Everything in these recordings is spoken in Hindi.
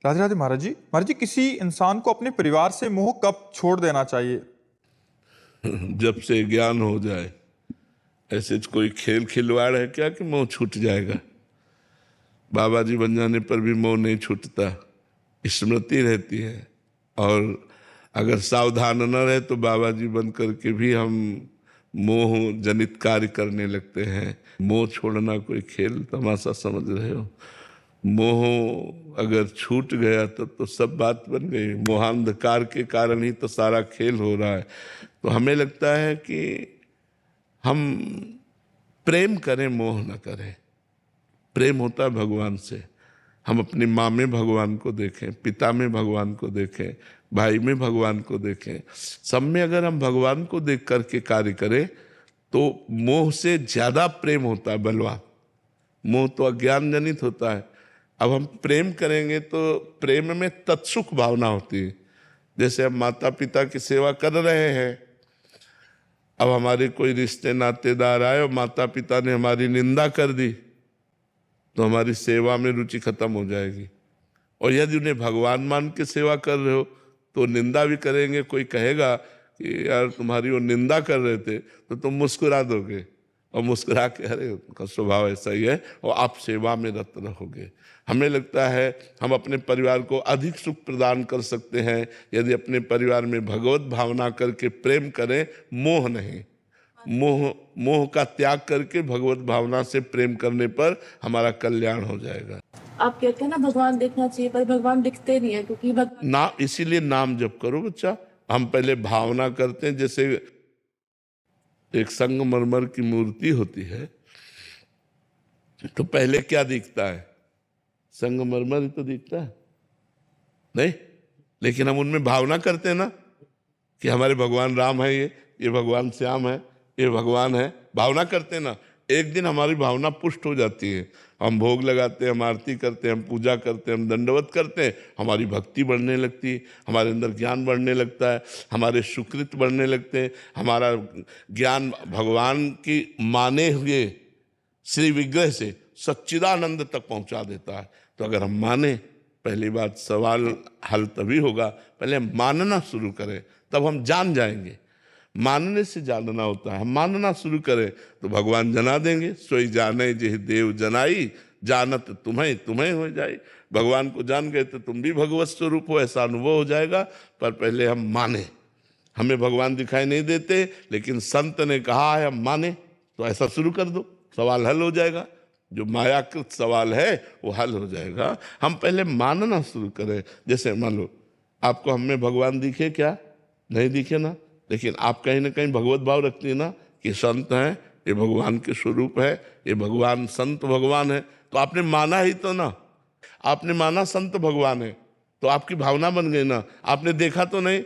राधे राधे महाराज जी। महाराज जी, किसी इंसान को अपने परिवार से मोह कब छोड़ देना चाहिए? जब से ज्ञान हो जाए। ऐसे कोई खेल खिलवाड़ है क्या कि मोह छूट जाएगा? बाबा जी बन जाने पर भी मोह नहीं छूटता, स्मृति रहती है। और अगर सावधान न रहे तो बाबा जी बन करके भी हम मोह जनित कार्य करने लगते हैं। मोह छोड़ना कोई खेल तमाशा समझ रहे हो? मोह अगर छूट गया तो सब बात बन गई। मोहांधकार के कारण ही तो सारा खेल हो रहा है। तो हमें लगता है कि हम प्रेम करें, मोह न करें। प्रेम होता है भगवान से। हम अपनी माँ में भगवान को देखें, पिता में भगवान को देखें, भाई में भगवान को देखें। सब में अगर हम भगवान को देख करके कार्य करें तो मोह से ज्यादा प्रेम होता है, बलवान। मोह तो अज्ञान जनित होता है। अब हम प्रेम करेंगे तो प्रेम में तत्सुख भावना होती है। जैसे हम माता पिता की सेवा कर रहे हैं, अब हमारे कोई रिश्ते नातेदार आए और माता पिता ने हमारी निंदा कर दी तो हमारी सेवा में रुचि खत्म हो जाएगी। और यदि उन्हें भगवान मान के सेवा कर रहे हो तो निंदा भी करेंगे। कोई कहेगा कि यार तुम्हारी वो निंदा कर रहे थे, तो तुम मुस्कुरा दोगे और मुस्कुरा के अरे उनका स्वभाव ऐसा ही है, और आप सेवा में रत रहोगे। हमें लगता है हम अपने परिवार को अधिक सुख प्रदान कर सकते हैं यदि अपने परिवार में भगवत भावना करके प्रेम करें, मोह नहीं। मोह का त्याग करके भगवत भावना से प्रेम करने पर हमारा कल्याण हो जाएगा। आप कहते हैं ना भगवान देखना चाहिए, पर भगवान दिखते नहीं है क्योंकि ना, इसीलिए नाम जप करो बच्चा। हम पहले भावना करते हैं। जैसे एक संगमरमर की मूर्ति होती है तो पहले क्या दिखता है? संगमरमर ही तो दिखता है, नहीं? लेकिन हम उनमें भावना करते हैं ना कि हमारे भगवान राम है, ये भगवान श्याम है, ये भगवान है। भावना करते हैं ना। एक दिन हमारी भावना पुष्ट हो जाती है। हम भोग लगाते हैं, हम आरती करते हैं, हम पूजा करते हैं, हम दंडवत करते हैं, हमारी भक्ति बढ़ने लगती है, हमारे अंदर ज्ञान बढ़ने लगता है, हमारे सुकृत बढ़ने लगते हैं। हमारा ज्ञान भगवान की माने हुए श्री विग्रह से सच्चिदानंद तक पहुंचा देता है। तो अगर हम माने, पहली बात सवाल हल तभी होगा, पहले हम मानना शुरू करें, तब हम जान जाएंगे। मानने से जानना होता है। हम मानना शुरू करें तो भगवान जना देंगे। सोई जाने जेहि देव जनाई, जानत तुम्हें तुम्हें हो जाए। भगवान को जान गए तो तुम भी भगवत स्वरूप हो, ऐसा अनुभव हो जाएगा। पर पहले हम माने। हमें भगवान दिखाई नहीं देते, लेकिन संत ने कहा है हम माने, तो ऐसा शुरू कर दो, सवाल हल हो जाएगा। जो मायाकृत सवाल है वो हल हो जाएगा। हम पहले मानना शुरू करें। जैसे मान लो आपको हम में भगवान दिखे क्या? नहीं दिखे ना, लेकिन आप कहीं ना कहीं भगवत भाव रखती है ना कि संत हैं, ये भगवान के स्वरूप है, ये भगवान संत भगवान है। तो आपने माना ही तो ना। आपने माना संत भगवान है तो आपकी भावना बन गई ना। आपने देखा तो नहीं,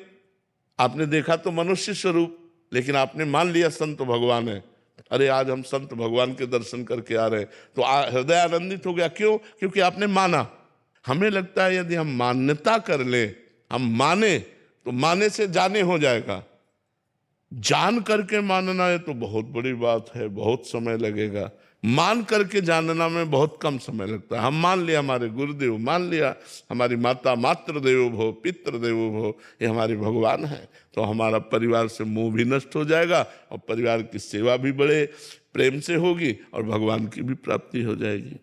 आपने देखा तो मनुष्य स्वरूप, लेकिन आपने मान लिया संत भगवान है। अरे आज हम संत भगवान के दर्शन करके आ रहे हैं तो हृदय आनंदित हो गया। क्यों? क्योंकि आपने माना। हमें लगता है यदि हम मान्यता कर ले, हम माने, तो माने से जाने हो जाएगा। जान करके मानना है तो बहुत बड़ी बात है, बहुत समय लगेगा। मान करके जानना में बहुत कम समय लगता है। हम मान लिया, हमारे गुरुदेव मान लिया, हमारी माता मातृ देवो भव पितृ देवो भव, ये हमारे भगवान है। तो हमारा परिवार से मोह भी नष्ट हो जाएगा और परिवार की सेवा भी बड़े प्रेम से होगी और भगवान की भी प्राप्ति हो जाएगी।